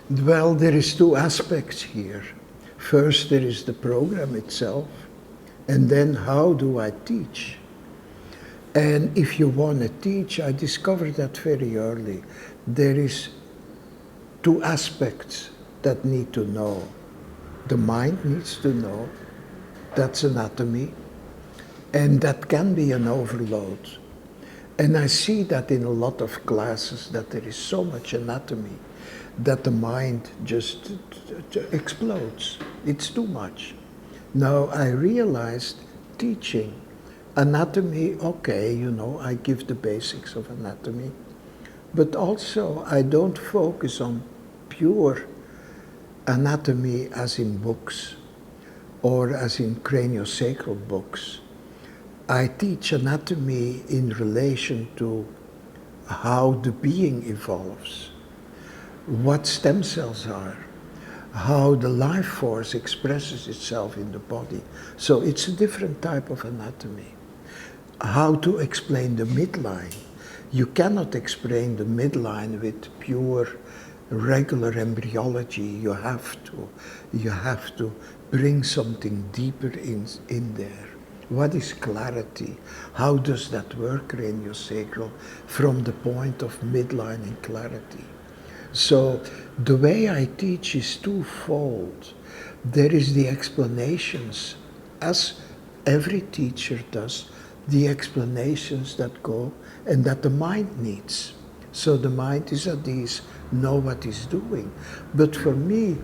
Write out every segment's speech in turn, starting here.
Well, there is two aspects here. First, there is the program itself, and then how do I teach? And if you want to teach, I discovered that very early. There is two aspects that need to know. The mind needs to know, that's anatomy, and that can be an overload. And I see that in a lot of classes, that there is so much anatomy that the mind just explodes. It's too much. Now I realized teaching anatomy, okay, you know, I give the basics of anatomy, but also I don't focus on pure anatomy as in books or as in craniosacral books. I teach anatomy in relation to how the being evolves, what stem cells are, how the life force expresses itself in the body. So it's a different type of anatomy. How to explain the midline. You cannot explain the midline with pure regular embryology. You have to bring something deeper in there. What is clarity? How does that work, craniosacral, from the point of midline and clarity? So the way I teach is twofold. There is the explanations, as every teacher does, the explanations that go and that the mind needs. So the mind is at ease, know what it's doing. But for me,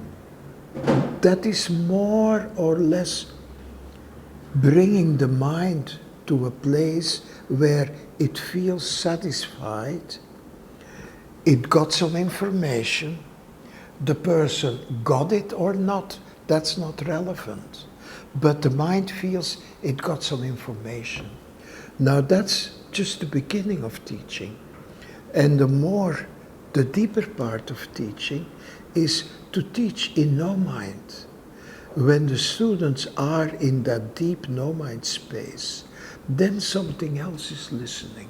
that is more or less bringing the mind to a place where it feels satisfied. It got some information. The person got it or not, that's not relevant. But the mind feels it got some information. Now that's just the beginning of teaching. And the deeper part of teaching is to teach in no mind. When the students are in that deep no mind space, then something else is listening.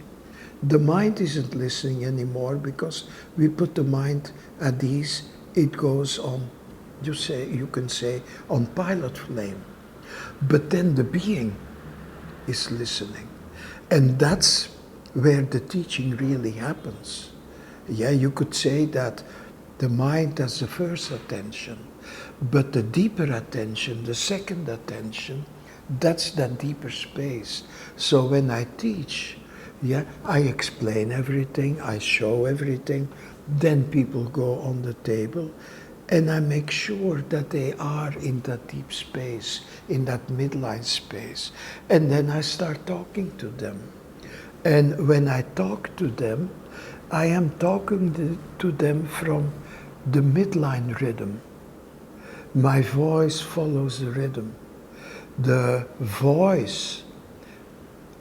The mind isn't listening anymore because we put the mind at ease. It goes on, you can say, on pilot flame. But then the being is listening. And that's where the teaching really happens. Yeah, you could say that the mind has the first attention, but the deeper attention, the second attention, that's that deeper space. So when I teach, yeah, I explain everything, I show everything, then people go on the table, and I make sure that they are in that deep space, in that midline space. And then I start talking to them. And when I talk to them, I am talking to them from the midline rhythm. My voice follows the rhythm. The voice,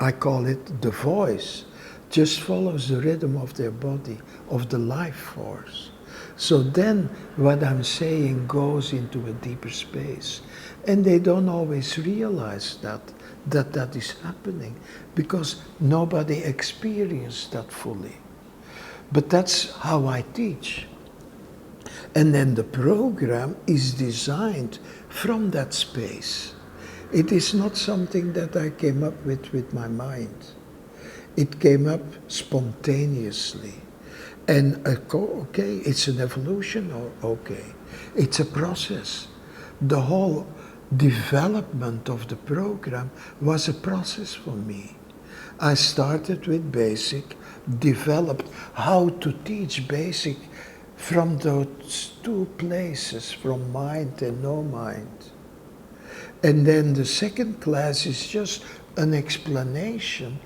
I call it the voice, just follows the rhythm of their body, of the life force. So then what I'm saying goes into a deeper space. And they don't always realize that is happening because nobody experienced that fully. But that's how I teach. And then the program is designed from that space. It is not something that I came up with my mind. It came up spontaneously. And okay, it's an evolution, or okay, it's a process. The whole development of the program was a process for me. I started with basic, developed how to teach basic from those two places, from mind and no mind. And then the second class is just an explanation,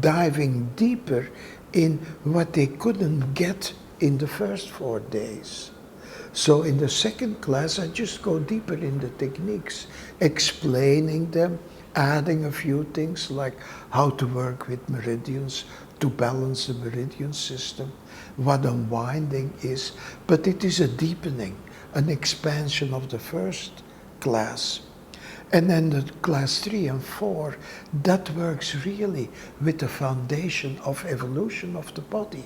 diving deeper in what they couldn't get in the first 4 days. So in the second class, I just go deeper in the techniques, explaining them, adding a few things like how to work with meridians, to balance the meridian system, what unwinding is, but it is a deepening, an expansion of the first class. And then the class 3 and 4, that works really with the foundation of evolution of the body,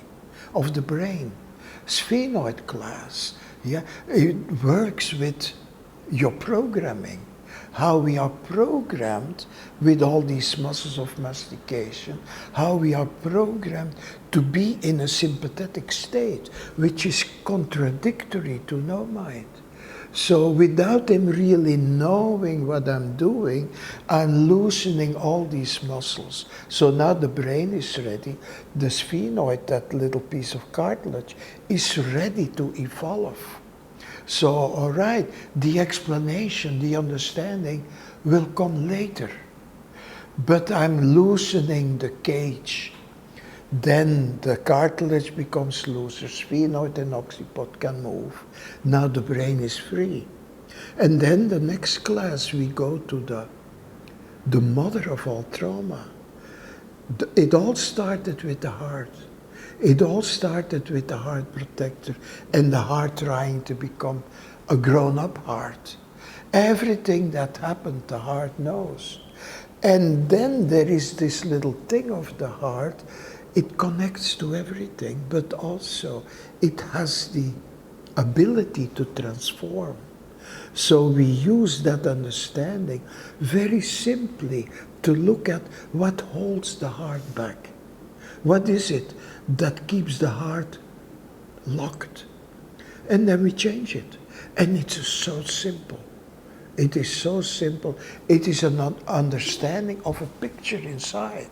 of the brain. sphenoid class. Yeah, it works with your programming, how we are programmed with all these muscles of mastication, how we are programmed to be in a sympathetic state, which is contradictory to no mind. So without them really knowing what I'm doing, I'm loosening all these muscles. So now the brain is ready, the sphenoid, that little piece of cartilage, is ready to evolve. So, all right, the explanation, the understanding will come later. But I'm loosening the cage. Then the cartilage becomes looser, sphenoid and occiput can move. Now the brain is free. And then the next class we go to the mother of all trauma. It all started with the heart. It all started with the heart protector and the heart trying to become a grown-up heart. Everything that happened, the heart knows. And then there is this little thing of the heart. It connects to everything, but also it has the ability to transform. So we use that understanding very simply to look at what holds the heart back. What is it that keeps the heart locked? And then we change it. And it's so simple. It is so simple. It is an understanding of a picture inside.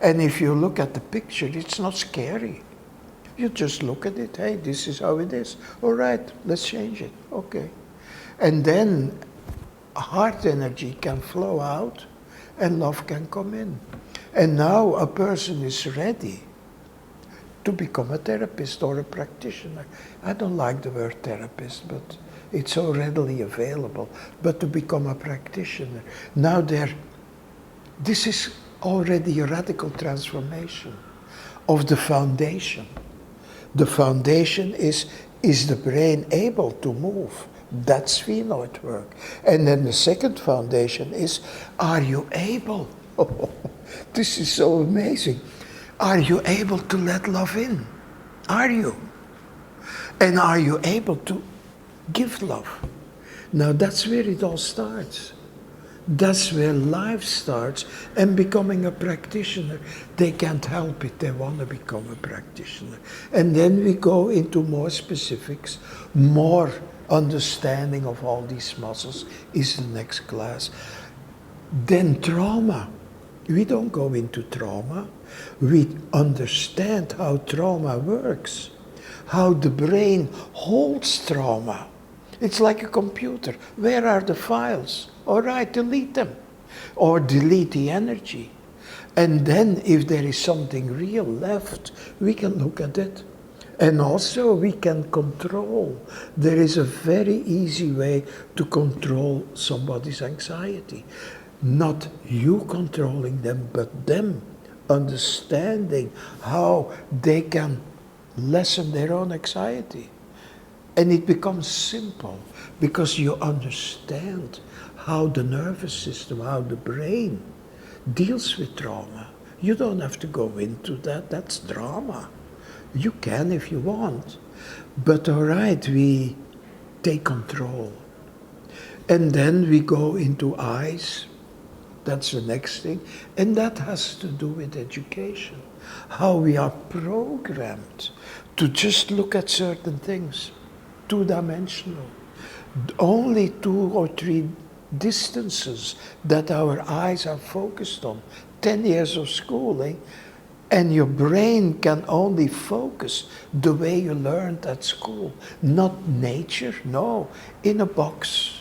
And if you look at the picture, it's not scary. You just look at it. Hey, this is how it is. All right, let's change it. Okay. And then heart energy can flow out and love can come in. And now a person is ready to become a therapist or a practitioner. I don't like the word therapist, but it's so readily available. But to become a practitioner. Now this is already a radical transformation of the foundation. The foundation is the brain able to move? That's sphenoid work. And then the second foundation is, are you able? Oh, this is so amazing. Are you able to let love in? Are you? And are you able to give love? Now that's where it all starts. That's where life starts. And becoming a practitioner, they can't help it. They want to become a practitioner. And then we go into more specifics, more understanding of all these muscles is the next class. Then trauma. We don't go into trauma. We understand how trauma works, how the brain holds trauma. It's like a computer. Where are the files? All right, delete them. Or delete the energy. And then if there is something real left, we can look at it. And also we can control. There is a very easy way to control somebody's anxiety. Not you controlling them, but them understanding how they can lessen their own anxiety. And it becomes simple because you understand how the nervous system, how the brain deals with trauma. You don't have to go into that. That's drama. You can if you want. But all right, we take control. And then we go into eyes. That's the next thing. And that has to do with education. How we are programmed to just look at certain things. Two-dimensional. Only 2 or 3 distances that our eyes are focused on. 10 years of schooling, and your brain can only focus the way you learned at school. Not nature, no, in a box.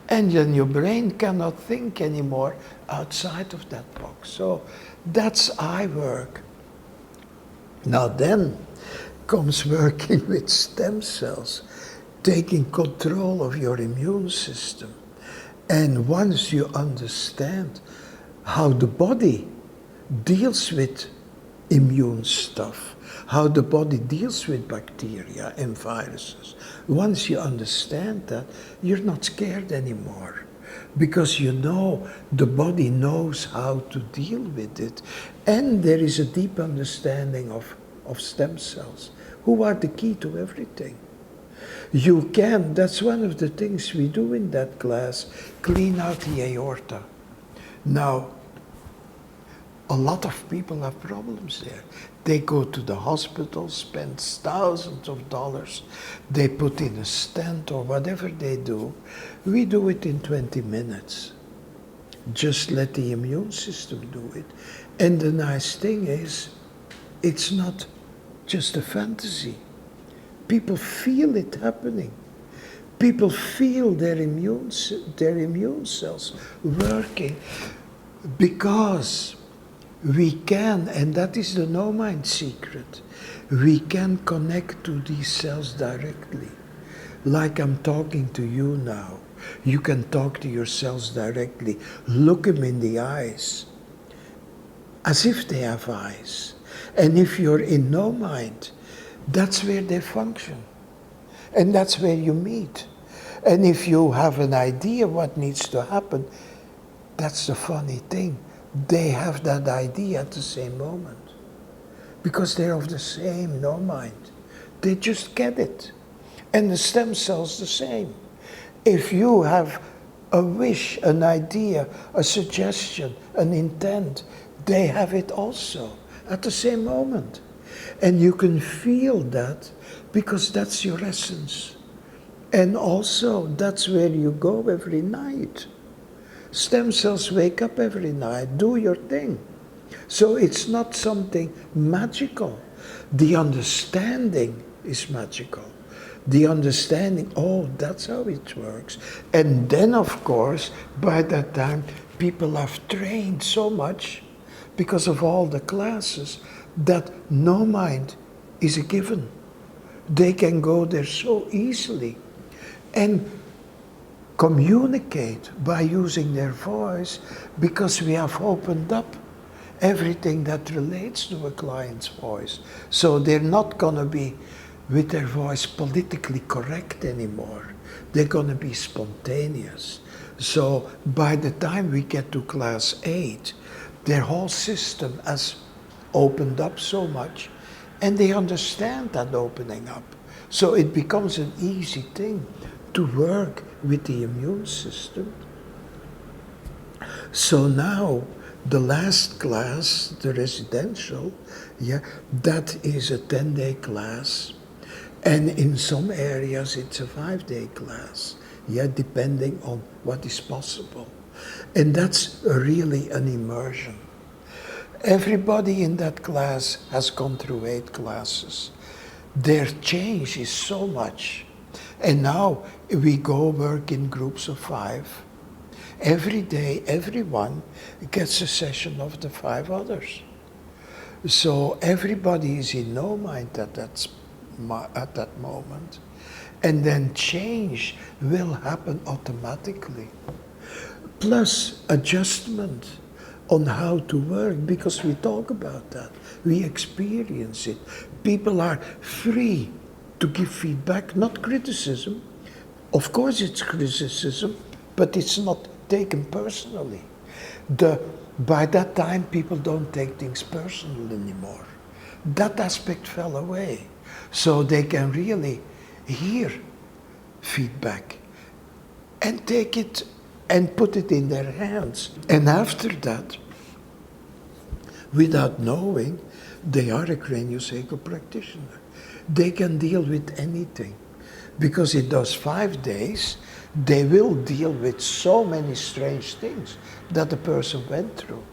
And then your brain cannot think anymore outside of that box. So that's eye work. Now then comes working with stem cells, taking control of your immune system. And once you understand how the body deals with immune stuff, how the body deals with bacteria and viruses, once you understand that, you're not scared anymore. Because you know the body knows how to deal with it. And there is a deep understanding of stem cells. who are the key to everything. You can, that's one of the things we do in that class, clean out the aorta. Now, a lot of people have problems there. They go to the hospital, spend thousands of dollars, they put in a stent or whatever they do. We do it in 20 minutes. Just let the immune system do it. And the nice thing is, it's not just a fantasy. People feel it happening. People feel their immune cells working because we can, and that is the no mind secret, we can connect to these cells directly. Like I'm talking to you now. You can talk to your cells directly. Look them in the eyes, as if they have eyes. And if you're in no mind, that's where they function. And that's where you meet. And if you have an idea what needs to happen, that's the funny thing. They have that idea at the same moment. Because they're of the same no mind. They just get it. And the stem cells the same. If you have a wish, an idea, a suggestion, an intent, they have it also at the same moment. And you can feel that because that's your essence. And also, that's where you go every night. Stem cells wake up every night, do your thing. So it's not something magical. The understanding is magical. The understanding, oh, that's how it works. And then, of course, by that time, people have trained so much because of all the classes that no mind is a given. They can go there so easily and communicate by using their voice because we have opened up everything that relates to a client's voice. So they're not going to be with their voice politically correct anymore. They're going to be spontaneous. So by the time we get to class 8, their whole system has opened up so much, and they understand that opening up. So it becomes an easy thing to work with the immune system. So now, the last class, the residential, that is a 10-day class. And in some areas, it's a 5-day class, depending on what is possible. And that's really an immersion. Everybody in that class has gone through 8 classes. Their change is so much. And now we go work in groups of 5. Every day, everyone gets a session of the 5 others. So everybody is in no mind at that moment. And then change will happen automatically. Plus adjustment on how to work, because we talk about that. We experience it. People are free to give feedback, not criticism. Of course it's criticism, but it's not taken personally. By that time, people don't take things personal anymore. That aspect fell away. So they can really hear feedback and take it and put it in their hands. And after that, without knowing, they are a craniosacral practitioner. They can deal with anything. Because in those 5 days, they will deal with so many strange things that the person went through.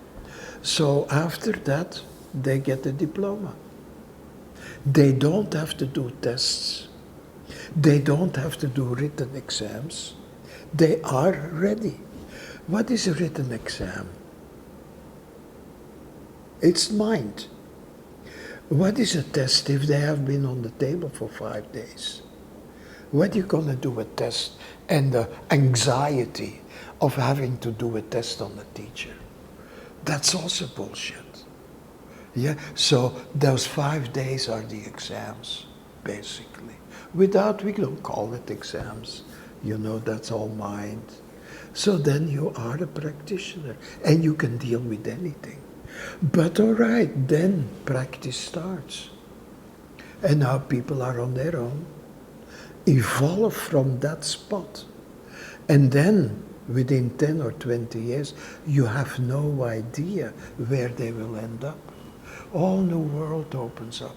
So after that, they get a diploma. They don't have to do tests. They don't have to do written exams. They are ready. What is a written exam? It's mind. What is a test if they have been on the table for 5 days? What are you going to do a test and the anxiety of having to do a test on the teacher? That's also bullshit. So those 5 days are the exams, basically. We don't call it exams. That's all mind. So then you are a practitioner and you can deal with anything. But all right, then practice starts. And now people are on their own, evolve from that spot. And then, within 10 or 20 years, you have no idea where they will end up. All new world opens up.